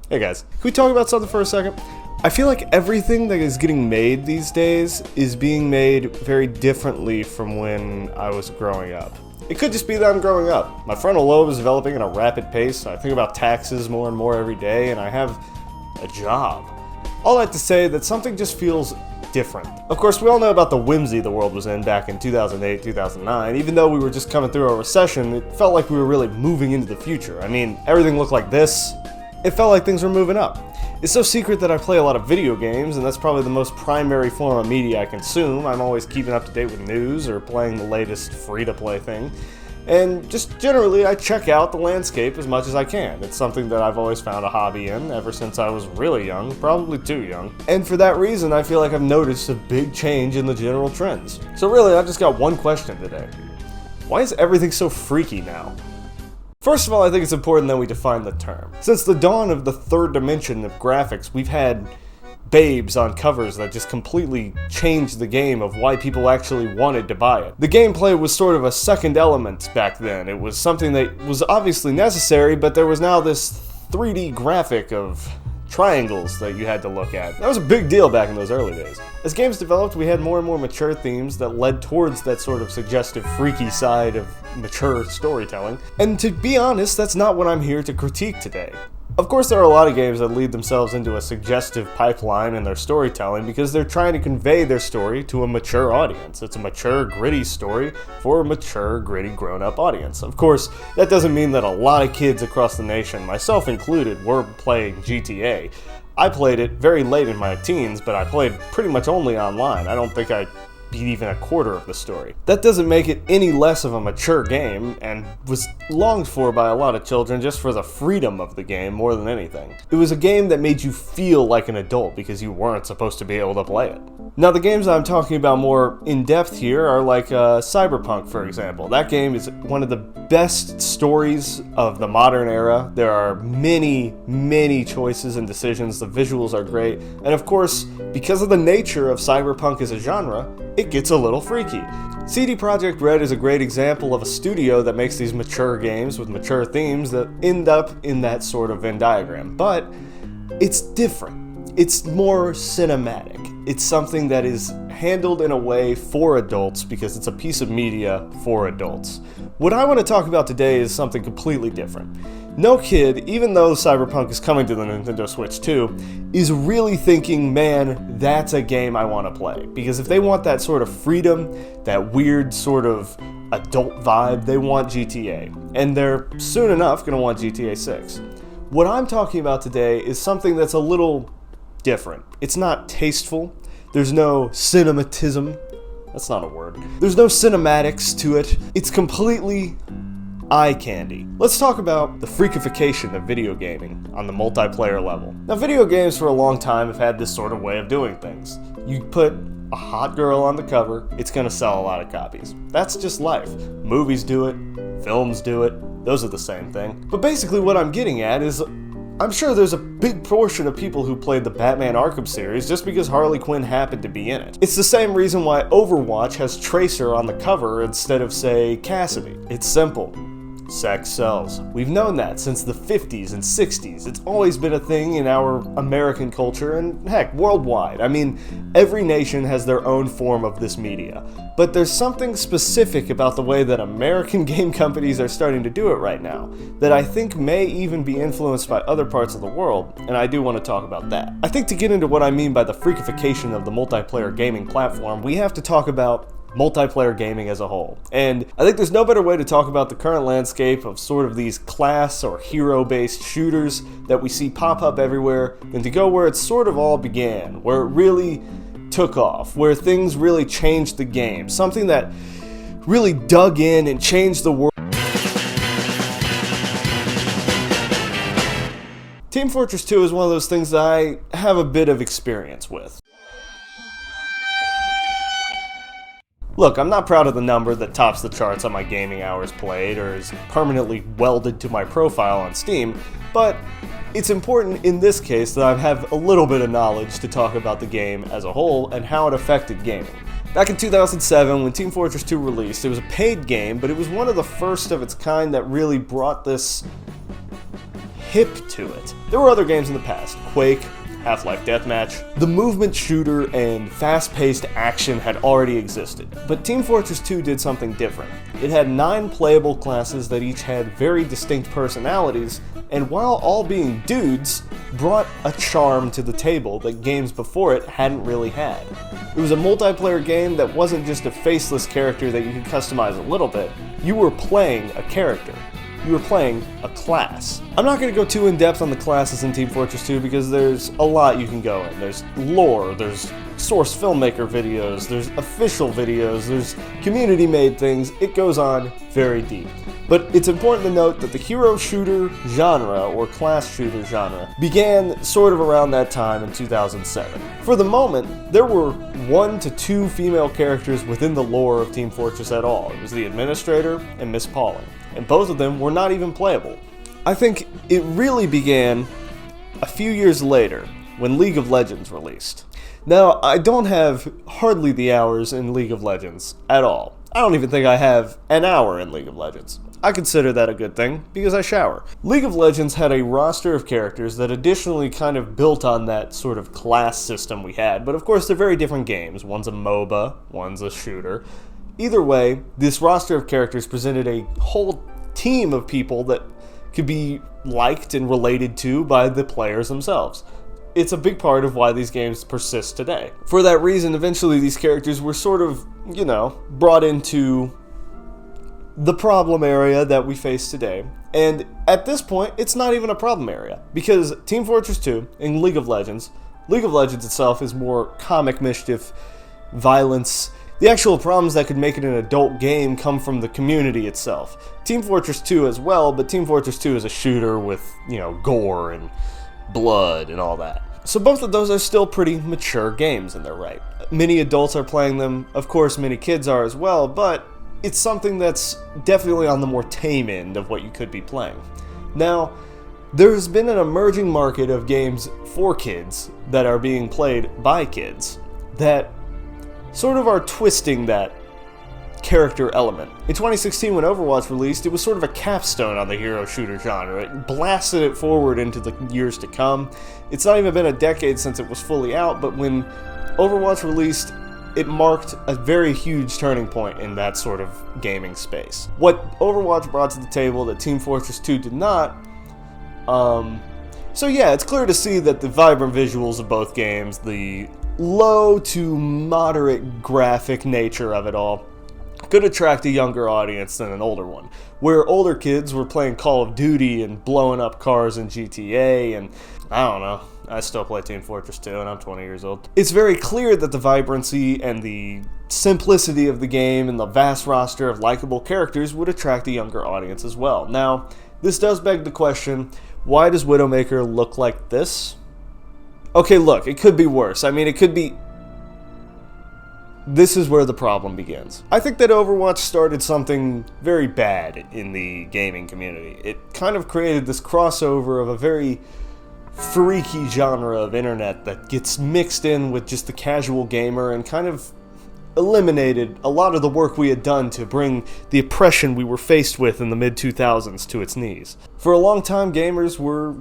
Hey guys, can we talk about something for a second? I feel like everything that is getting made these days is being made very differently from when I was growing up. It could just be that I'm growing up. My frontal lobe is developing at a rapid pace. I think about taxes more and more every day, and I have a job. All that to say that something just feels different. Of course, we all know about the whimsy the world was in back in 2008, 2009. Even though we were just coming through a recession, it felt like we were really moving into the future. I mean, everything looked like this. It felt like things were moving up. It's so secret that I play a lot of video games, and that's probably the most primary form of media I consume. I'm always keeping up to date with news or playing the latest free-to-play thing. And just generally, I check out the landscape as much as I can. It's something that I've always found a hobby in ever since I was really young, probably too young. And for that reason, I feel like I've noticed a big change in the general trends. So really, I've just got one question today. Why is everything so freaky now? First of all, I think it's important that we define the term. Since the dawn of the third dimension of graphics, we've had babes on covers that just completely changed the game of why people actually wanted to buy it. The gameplay was sort of a second element back then. It was something that was obviously necessary, but there was now this 3D graphic of triangles that you had to look at. That was a big deal back in those early days. As games developed, we had more and more mature themes that led towards that sort of suggestive, freaky side of mature storytelling. And to be honest, that's not what I'm here to critique today. Of course, there are a lot of games that lead themselves into a suggestive pipeline in their storytelling because they're trying to convey their story to a mature audience. It's a mature, gritty story for a mature, gritty, grown-up audience. Of course, that doesn't mean that a lot of kids across the nation, myself included, were playing GTA. I played it very late in my teens, but I played pretty much only online. I don't think I beat even a quarter of the story. That doesn't make it any less of a mature game, and was longed for by a lot of children just for the freedom of the game more than anything. It was a game that made you feel like an adult because you weren't supposed to be able to play it. Now, the games I'm talking about more in-depth here are like Cyberpunk, for example. That game is one of the best stories of the modern era. There are many, many choices and decisions. The visuals are great. And of course, because of the nature of Cyberpunk as a genre, it gets a little freaky. CD Projekt Red is a great example of a studio that makes these mature games with mature themes that end up in that sort of Venn diagram. But it's different. It's more cinematic. It's something that is handled in a way for adults because it's a piece of media for adults. What I want to talk about today is something completely different. No kid, even though Cyberpunk is coming to the Nintendo Switch 2, is really thinking, man, that's a game I want to play. Because if they want that sort of freedom, that weird sort of adult vibe, they want GTA. And they're soon enough going to want GTA 6. What I'm talking about today is something that's a little different. It's not tasteful. There's no cinematism. That's not a word. There's no cinematics to it. It's completely eye candy. Let's talk about the freakification of video gaming on the multiplayer level. Now, video games for a long time have had this sort of way of doing things. You put a hot girl on the cover, it's gonna sell a lot of copies. That's just life. Movies do it, films do it, those are the same thing. But basically what I'm getting at is I'm sure there's a big portion of people who played the Batman Arkham series just because Harley Quinn happened to be in it. It's the same reason why Overwatch has Tracer on the cover instead of, say, Cassidy. It's simple. Sex sells. We've known that since the 50s and 60s. It's always been a thing in our American culture and, heck, worldwide. I mean, every nation has their own form of this media. But there's something specific about the way that American game companies are starting to do it right now that I think may even be influenced by other parts of the world, and I do want to talk about that. I think to get into what I mean by the freakification of the multiplayer gaming platform, we have to talk about multiplayer gaming as a whole. And I think there's no better way to talk about the current landscape of sort of these class or hero-based shooters that we see pop up everywhere than to go where it sort of all began, where it really took off, where things really changed the game, something that really dug in and changed the world. Team Fortress 2 is one of those things that I have a bit of experience with. Look, I'm not proud of the number that tops the charts on my gaming hours played or is permanently welded to my profile on Steam, but it's important in this case that I have a little bit of knowledge to talk about the game as a whole and how it affected gaming. Back in 2007, when Team Fortress 2 released, it was a paid game, but it was one of the first of its kind that really brought this hip to it. There were other games in the past, Quake, Half-Life Deathmatch. The movement shooter and fast-paced action had already existed, but Team Fortress 2 did something different. It had 9 playable classes that each had very distinct personalities, and while all being dudes, brought a charm to the table that games before it hadn't really had. It was a multiplayer game that wasn't just a faceless character that you could customize a little bit. You were playing a character. You were playing a class. I'm not going to go too in-depth on the classes in Team Fortress 2 because there's a lot you can go in. There's lore, there's source filmmaker videos, there's official videos, there's community-made things. It goes on very deep. But it's important to note that the hero shooter genre, or class shooter genre, began sort of around that time in 2007. For the moment, there were 1 to 2 female characters within the lore of Team Fortress at all. It was the Administrator and Miss Pauling, and both of them were not even playable. I think it really began a few years later, when League of Legends released. Now, I don't have hardly the hours in League of Legends at all. I don't even think I have an hour in League of Legends. I consider that a good thing, because I shower. League of Legends had a roster of characters that additionally kind of built on that sort of class system we had, but of course they're very different games. One's a MOBA, one's a shooter. Either way, this roster of characters presented a whole team of people that could be liked and related to by the players themselves. It's a big part of why these games persist today. For that reason, eventually these characters were sort of, brought into the problem area that we face today. And at this point, it's not even a problem area, because Team Fortress 2 and League of Legends itself is more comic mischief, violence. The actual problems that could make it an adult game come from the community itself. Team Fortress 2 as well, but Team Fortress 2 is a shooter with, gore and blood and all that. So both of those are still pretty mature games in their right. Many adults are playing them, of course many kids are as well, but it's something that's definitely on the more tame end of what you could be playing. Now, there's been an emerging market of games for kids that are being played by kids that sort of are twisting that character element. In 2016, when Overwatch released, it was sort of a capstone on the hero shooter genre. It blasted it forward into the years to come. It's not even been a decade since it was fully out, but when Overwatch released, it marked a very huge turning point in that sort of gaming space. What Overwatch brought to the table that Team Fortress 2 did not, so yeah, it's clear to see that the vibrant visuals of both games, the low to moderate graphic nature of it all, could attract a younger audience than an older one, where older kids were playing Call of Duty and blowing up cars in GTA, and I don't know, I still play Team Fortress 2 and I'm 20 years old. It's very clear that the vibrancy and the simplicity of the game and the vast roster of likable characters would attract a younger audience as well. Now, this does beg the question, why does Widowmaker look like this? Okay, look, it could be worse. I mean, it could be... This is where the problem begins. I think that Overwatch started something very bad in the gaming community. It kind of created this crossover of a very freaky genre of internet that gets mixed in with just the casual gamer and kind of eliminated a lot of the work we had done to bring the oppression we were faced with in the mid-2000s to its knees. For a long time, gamers were,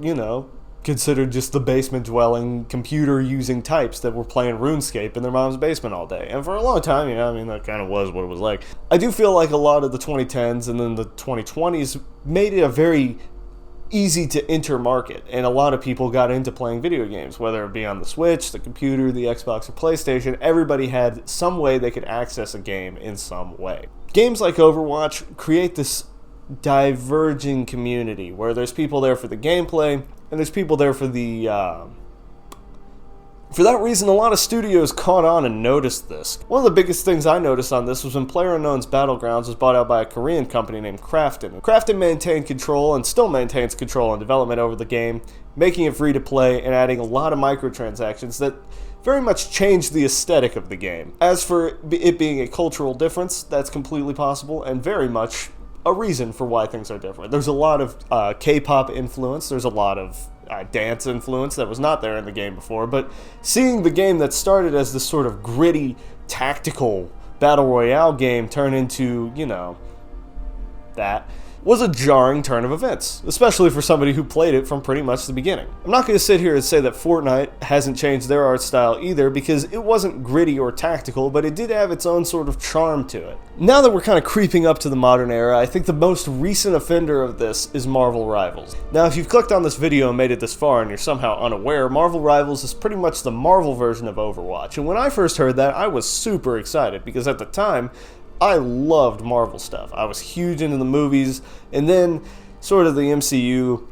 considered just the basement-dwelling, computer-using types that were playing RuneScape in their mom's basement all day. And for a long time, that kind of was what it was like. I do feel like a lot of the 2010s and then the 2020s made it a very easy-to-enter market, and a lot of people got into playing video games, whether it be on the Switch, the computer, the Xbox, or PlayStation. Everybody had some way they could access a game in some way. Games like Overwatch create this diverging community where there's people there for the gameplay, and there's people there for the, For that reason, a lot of studios caught on and noticed this. One of the biggest things I noticed on this was when PlayerUnknown's Battlegrounds was bought out by a Korean company named Krafton. Krafton maintained control and still maintains control and development over the game, making it free to play and adding a lot of microtransactions that very much changed the aesthetic of the game. As for it being a cultural difference, that's completely possible and very much a reason for why things are different. There's a lot of K-pop influence, there's a lot of dance influence that was not there in the game before, but seeing the game that started as this sort of gritty, tactical battle royale game turn into, that, was a jarring turn of events, especially for somebody who played it from pretty much the beginning. I'm not going to sit here and say that Fortnite hasn't changed their art style either, because it wasn't gritty or tactical, but it did have its own sort of charm to it. Now that we're kind of creeping up to the modern era, I think the most recent offender of this is Marvel Rivals. Now, if you've clicked on this video and made it this far and you're somehow unaware, Marvel Rivals is pretty much the Marvel version of Overwatch, and when I first heard that, I was super excited, because at the time, I loved Marvel stuff. I was huge into the movies, and then sort of the MCU,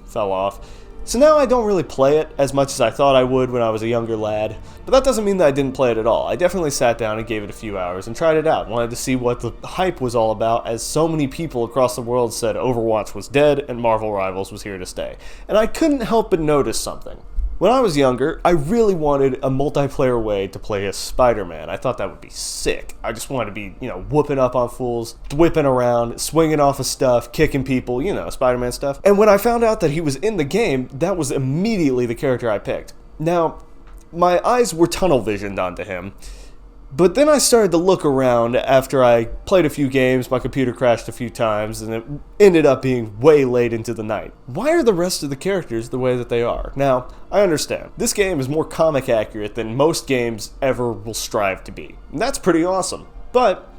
fell off. So now I don't really play it as much as I thought I would when I was a younger lad. But that doesn't mean that I didn't play it at all. I definitely sat down and gave it a few hours and tried it out. Wanted to see what the hype was all about, as so many people across the world said Overwatch was dead and Marvel Rivals was here to stay. And I couldn't help but notice something. When I was younger, I really wanted a multiplayer way to play as Spider-Man. I thought that would be sick. I just wanted to be, whooping up on fools, whipping around, swinging off of stuff, kicking people, Spider-Man stuff. And when I found out that he was in the game, that was immediately the character I picked. Now, my eyes were tunnel visioned onto him. But then I started to look around after I played a few games, my computer crashed a few times, and it ended up being way late into the night. Why are the rest of the characters the way that they are? Now, I understand. This game is more comic accurate than most games ever will strive to be. And that's pretty awesome. But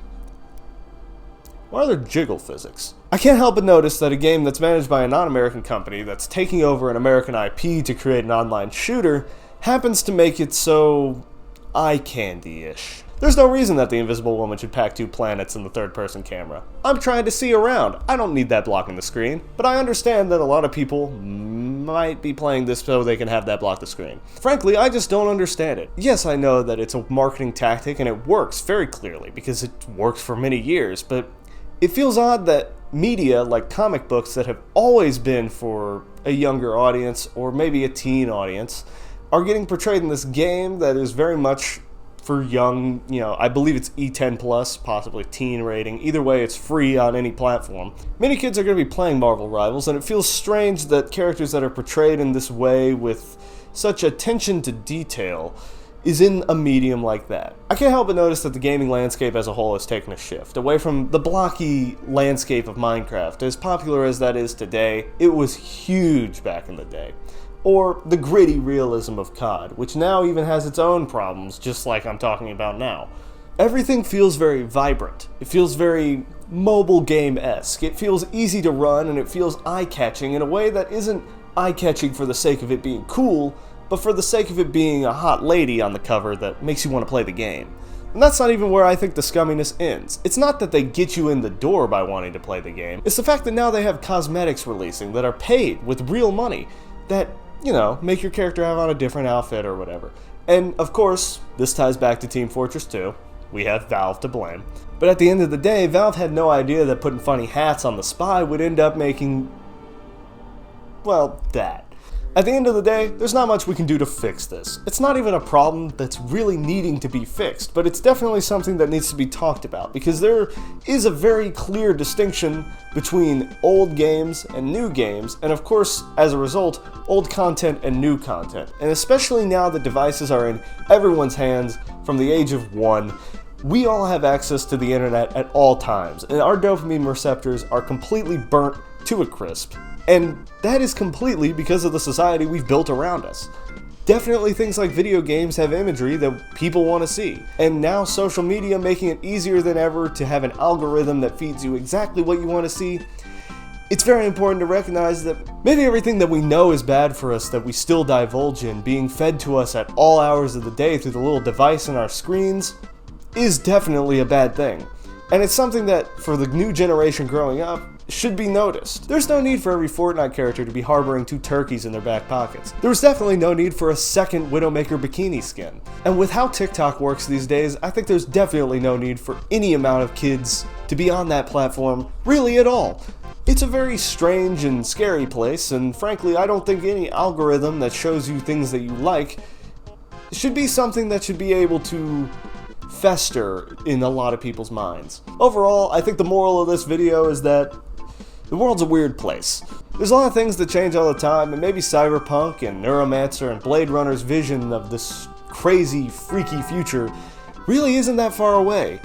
why are there jiggle physics? I can't help but notice that a game that's managed by a non-American company that's taking over an American IP to create an online shooter happens to make it so eye candy-ish. There's no reason that the Invisible Woman should pack 2 planets in the third-person camera. I'm trying to see around. I don't need that blocking the screen, but I understand that a lot of people might be playing this so they can have that block the screen. Frankly, I just don't understand it. Yes, I know that it's a marketing tactic and it works very clearly because it worked for many years, but it feels odd that media like comic books that have always been for a younger audience or maybe a teen audience are getting portrayed in this game that is very much for young, I believe it's E10 plus, possibly teen rating. Either way, it's free on any platform. Many kids are going to be playing Marvel Rivals, and it feels strange that characters that are portrayed in this way with such attention to detail is in a medium like that. I can't help but notice that the gaming landscape as a whole has taken a shift away from the blocky landscape of Minecraft. As popular as that is today, it was huge back in the day. Or the gritty realism of COD, which now even has its own problems, just like I'm talking about now. Everything feels very vibrant. It feels very mobile game-esque. It feels easy to run, and it feels eye-catching in a way that isn't eye-catching for the sake of it being cool, but for the sake of it being a hot lady on the cover that makes you want to play the game. And that's not even where I think the scumminess ends. It's not that they get you in the door by wanting to play the game. It's the fact that now they have cosmetics releasing that are paid with real money that make your character have on a different outfit or whatever. And, of course, this ties back to Team Fortress 2. We have Valve to blame. But at the end of the day, Valve had no idea that putting funny hats on the spy would end up making, that. At the end of the day, there's not much we can do to fix this. It's not even a problem that's really needing to be fixed, but it's definitely something that needs to be talked about, because there is a very clear distinction between old games and new games, and of course, as a result, old content and new content. And especially now that devices are in everyone's hands from the age of 1, we all have access to the internet at all times, and our dopamine receptors are completely burnt to a crisp. And that is completely because of the society we've built around us. Definitely things like video games have imagery that people want to see. And now social media making it easier than ever to have an algorithm that feeds you exactly what you want to see. It's very important to recognize that maybe everything that we know is bad for us that we still divulge in, being fed to us at all hours of the day through the little device on our screens, is definitely a bad thing. And it's something that, for the new generation growing up, should be noticed. There's no need for every Fortnite character to be harboring 2 turkeys in their back pockets. There's definitely no need for a second Widowmaker bikini skin. And with how TikTok works these days, I think there's definitely no need for any amount of kids to be on that platform, really at all. It's a very strange and scary place, and frankly, I don't think any algorithm that shows you things that you like should be something that should be able to fester in a lot of people's minds. Overall, I think the moral of this video is that the world's a weird place. There's a lot of things that change all the time, and maybe Cyberpunk and Neuromancer and Blade Runner's vision of this crazy, freaky future really isn't that far away.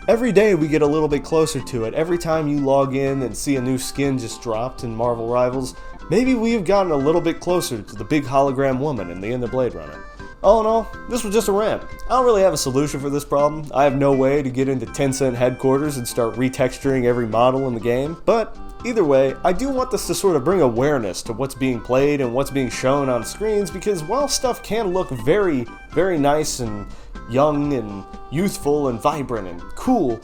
Every day we get a little bit closer to it. Every time you log in and see a new skin just dropped in Marvel Rivals, maybe we have gotten a little bit closer to the big hologram woman in the end of Blade Runner. All in all, this was just a rant. I don't really have a solution for this problem. I have no way to get into Tencent headquarters and start retexturing every model in the game, but either way, I do want this to sort of bring awareness to what's being played and what's being shown on screens, because while stuff can look very, very nice and young and youthful and vibrant and cool,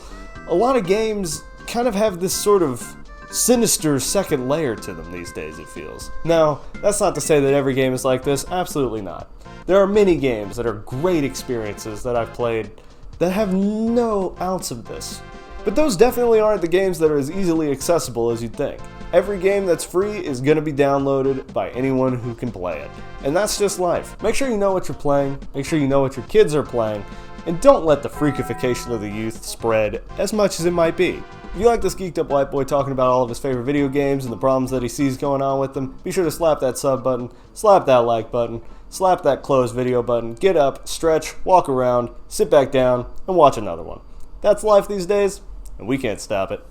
a lot of games kind of have this sort of sinister second layer to them these days, it feels. Now, that's not to say that every game is like this, absolutely not. There are many games that are great experiences that I've played that have no ounce of this. But those definitely aren't the games that are as easily accessible as you'd think. Every game that's free is going to be downloaded by anyone who can play it. And that's just life. Make sure you know what you're playing, make sure you know what your kids are playing, and don't let the freakification of the youth spread as much as it might be. If you like this geeked up white boy talking about all of his favorite video games and the problems that he sees going on with them, be sure to slap that sub button, slap that like button, slap that close video button, get up, stretch, walk around, sit back down, and watch another one. That's life these days, and we can't stop it.